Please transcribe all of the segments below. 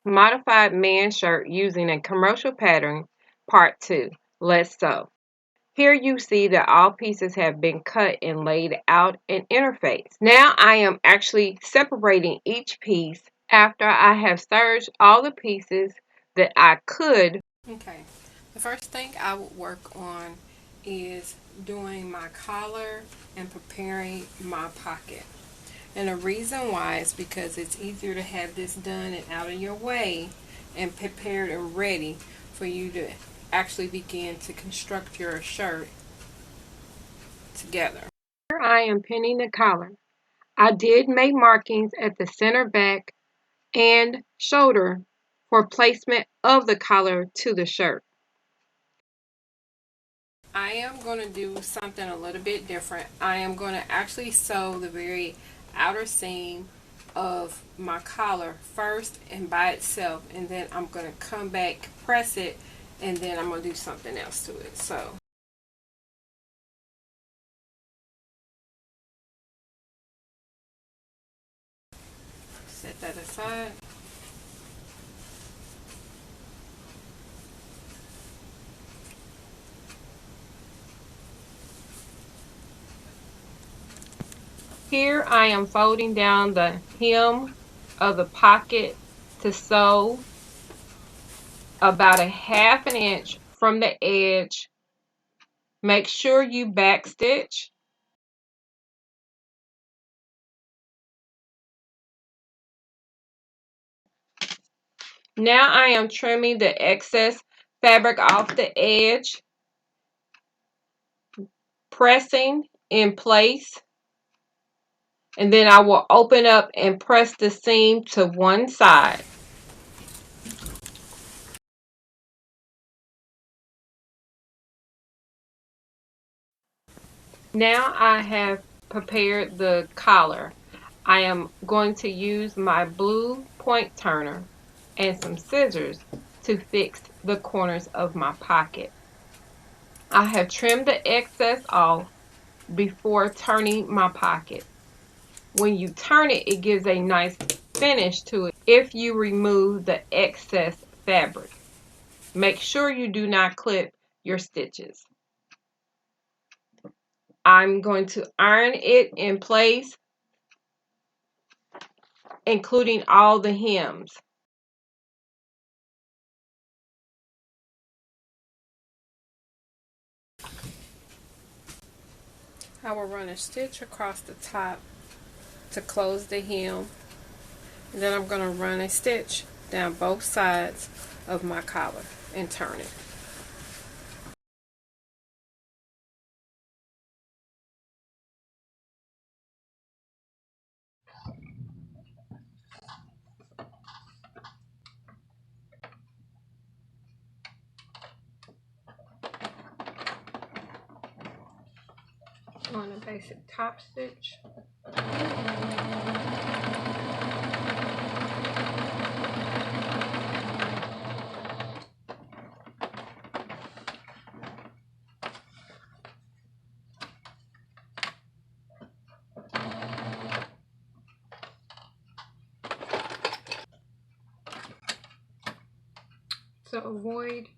Modified man shirt using a commercial pattern, part 2. Let's sew. Here you see that all pieces have been cut and laid out and interfaced. Now I am actually separating each piece after I have serged all the pieces that I could. Okay, the first thing I would work on is doing my collar and preparing my pocket. And the reason why is because it's easier to have this done and out of your way and prepared and ready for you to actually begin to construct your shirt together. Here I am pinning the collar. I did make markings at the center back and shoulder for placement of the collar to the shirt. I am going to do something a little bit different. I am going to actually sew the very outer seam of my collar first and by itself, and then I'm going to come back, press it, and then I'm going to do something else to it. So set that aside. Here I am folding down the hem of the pocket to sew about a half an inch from the edge. Make sure you backstitch. Now I am trimming the excess fabric off the edge, pressing in place, and then I will open up and press the seam to one side. Now I have prepared the collar. I am going to use my blue point turner and some scissors to fix the corners of my pocket. I have trimmed the excess off before turning my pocket. When you turn it, it gives a nice finish to it if you remove the excess fabric. Make sure you do not clip your stitches. I'm going to iron it in place, including all the hems. I will run a stitch across the top to close the hem, and then I'm going to run a stitch down both sides of my collar and turn it. On a basic top stitch. To avoid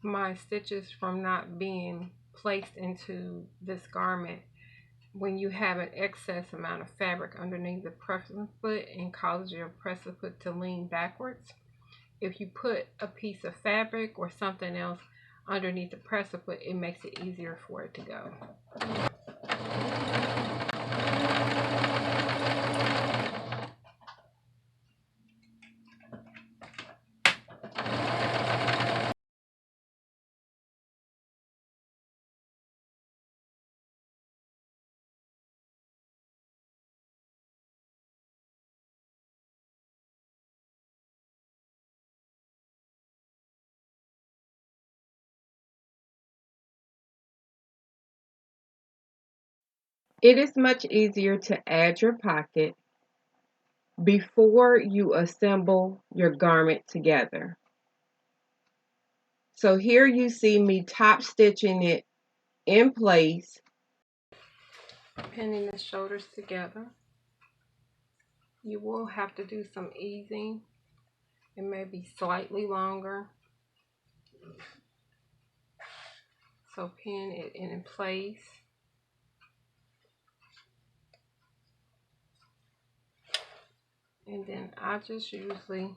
my stitches from not being placed into this garment, when you have an excess amount of fabric underneath the pressing foot and causes your pressing foot to lean backwards, if you put a piece of fabric or something else underneath the presser foot, it makes it easier for it to go. It is much easier to add your pocket before you assemble your garment together. So here you see me top stitching it in place. Pinning the shoulders together. You will have to do some easing It may be slightly longer. So pin it in place. And then I just usually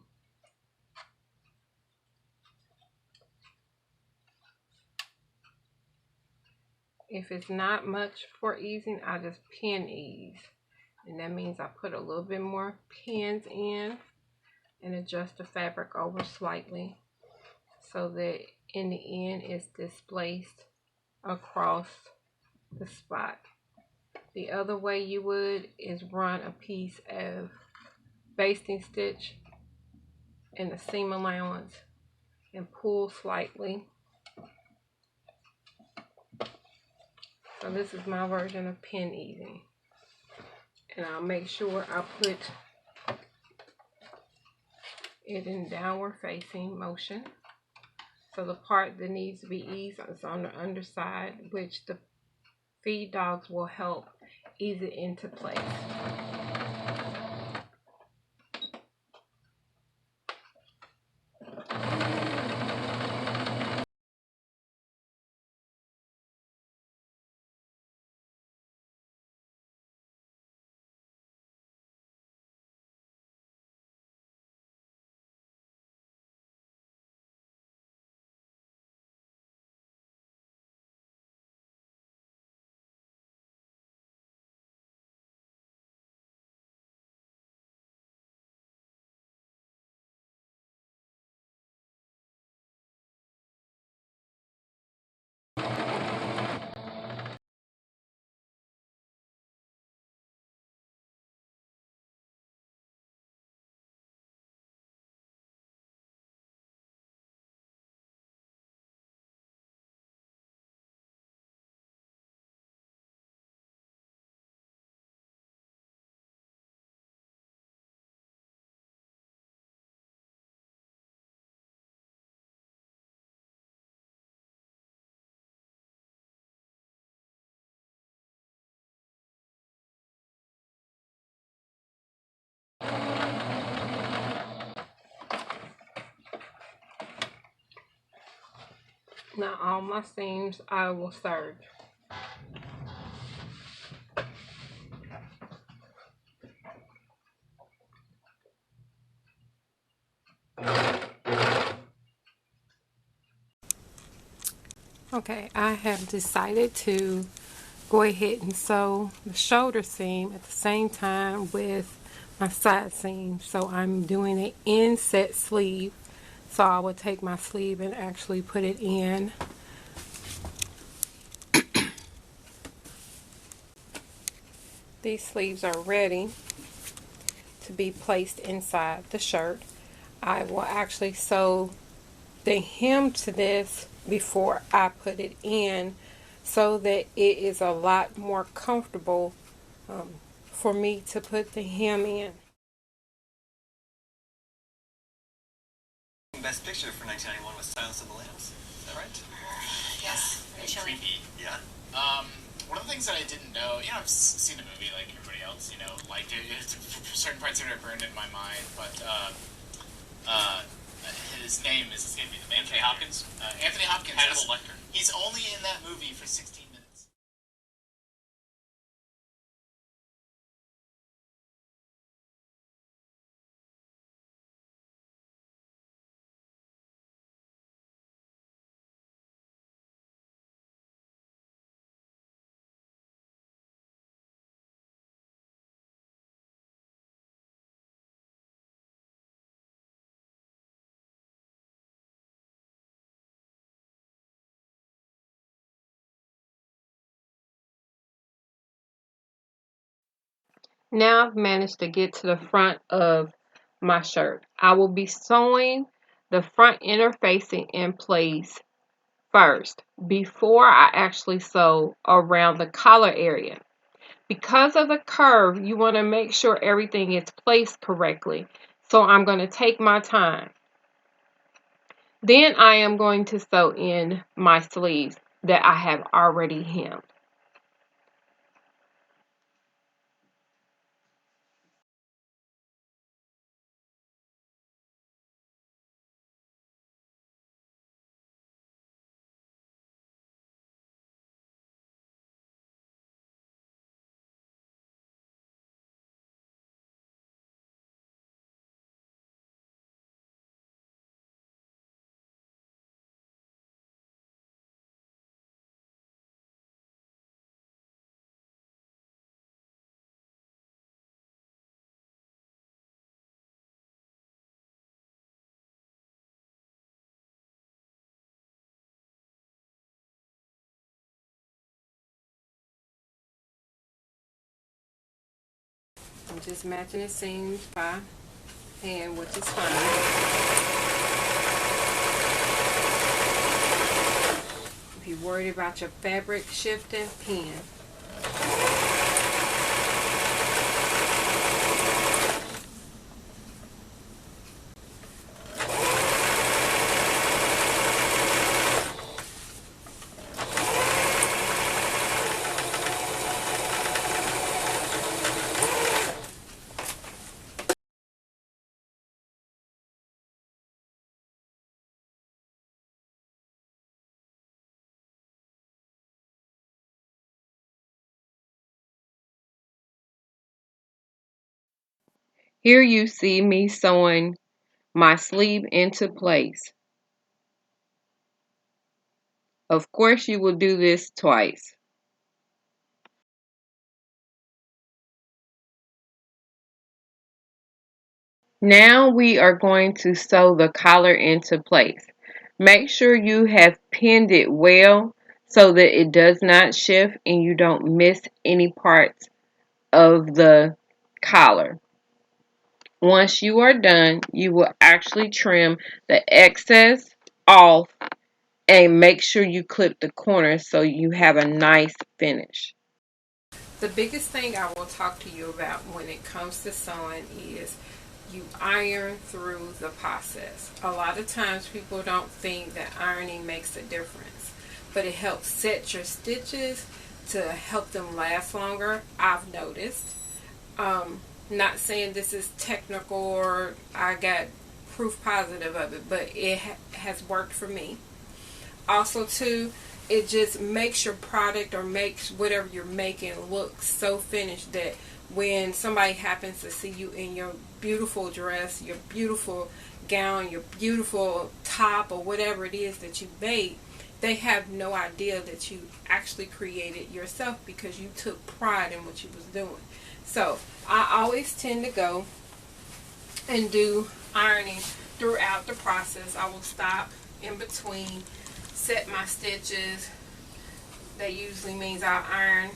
if it's not much for easing, I just pin ease. And that means I put a little bit more pins in and adjust the fabric over slightly so that in the end it's displaced across the spot. The other way you would is run a piece of basting stitch in the seam allowance and pull slightly. So this is my version of pin easing. And I'll make sure I put it in downward facing motion. So the part that needs to be eased is on the underside, which the feed dogs will help ease it into place. Now all my seams I will serge. Okay, I have decided to go ahead and sew the shoulder seam at the same time with my side seam. So I'm doing an inset sleeve. So I will take my sleeve and actually put it in. These sleeves are ready to be placed inside the shirt. I will actually sew the hem to this before I put it in so that it is a lot more comfortable for me to put the hem in. Best Picture for 1991 was Silence of the Lambs. Is that right? Yes, very chilling. Creepy. Yeah. One of the things that I didn't know, I've seen the movie like everybody else, like certain parts of it are burned in my mind, but his name is escaping me. Anthony Hopkins. Anthony Hopkins. Hannibal Lecter. He's only in that movie for 16 minutes. Now I've managed to get to the front of my shirt. I will be sewing the front inner facing in place first before I actually sew around the collar area. Because of the curve, you want to make sure everything is placed correctly. So I'm going to take my time. Then I am going to sew in my sleeves that I have already hemmed. I'm just matching the seams by hand, which is fine. If you're worried about your fabric shifting, pin. Here you see me sewing my sleeve into place. Of course, you will do this twice. Now we are going to sew the collar into place. Make sure you have pinned it well so that it does not shift and you don't miss any parts of the collar. Once you are done, you will actually trim the excess off and make sure you clip the corners so you have a nice finish. The biggest thing I will talk to you about when it comes to sewing is you iron through the process. A lot of times people don't think that ironing makes a difference, but it helps set your stitches to help them last longer, I've noticed. Not saying this is technical or I got proof positive of it, but it has worked for me. Also too, it just makes your product or makes whatever you're making look so finished that when somebody happens to see you in your beautiful dress, your beautiful gown, your beautiful top, or whatever it is that you made, they have no idea that you actually created yourself because you took pride in what you was doing. So I always tend to go and do ironing throughout the process. I will stop in between, set my stitches. That usually means I'll iron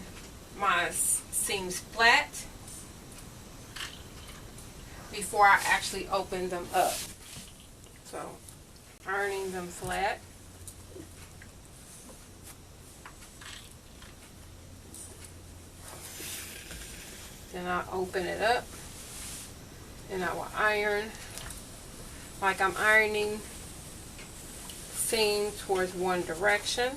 my seams flat before I actually open them up. So ironing them flat. Then I open it up and I will iron like I'm ironing seam towards one direction.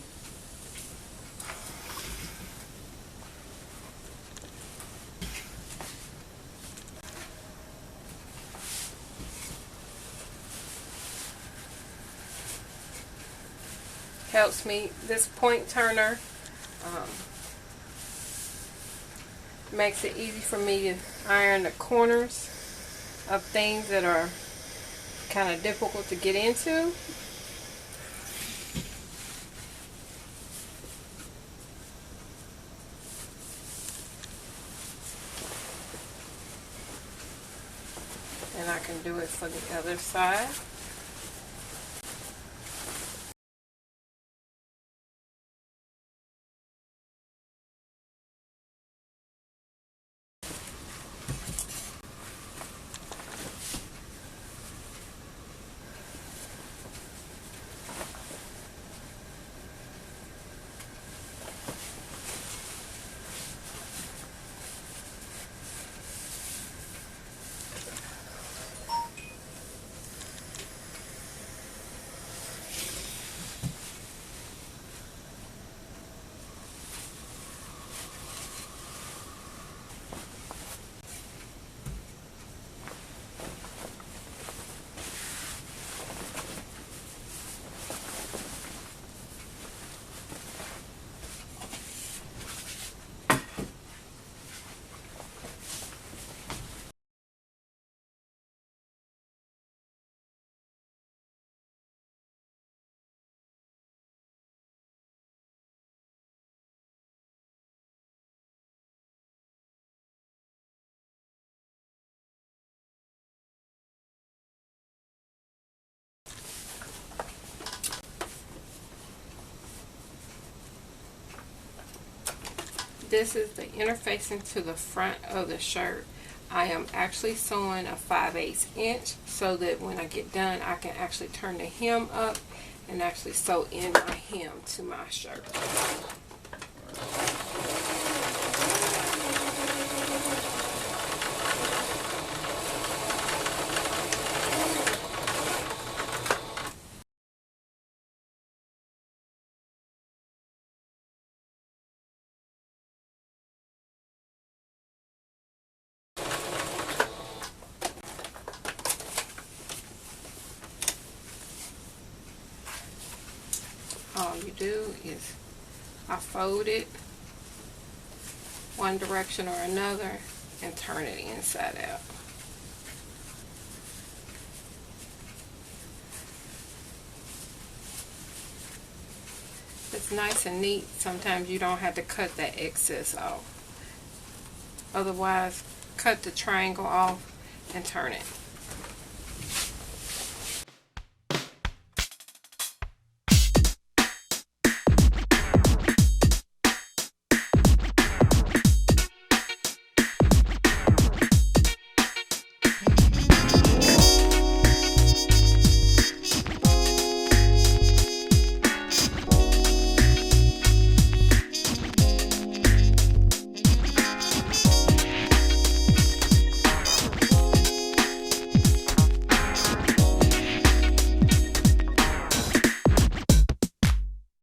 Helps me, this point turner makes it easy for me to iron the corners of things that are kind of difficult to get into. And I can do it for the other side. This is the interfacing to the front of the shirt. I am actually sewing a 5/8 inch so that when I get done I can actually turn the hem up and actually sew in my hem to my shirt. All you do is I fold it one direction or another and turn it inside out. It's nice and neat. Sometimes you don't have to cut that excess off. Otherwise, cut the triangle off and turn it.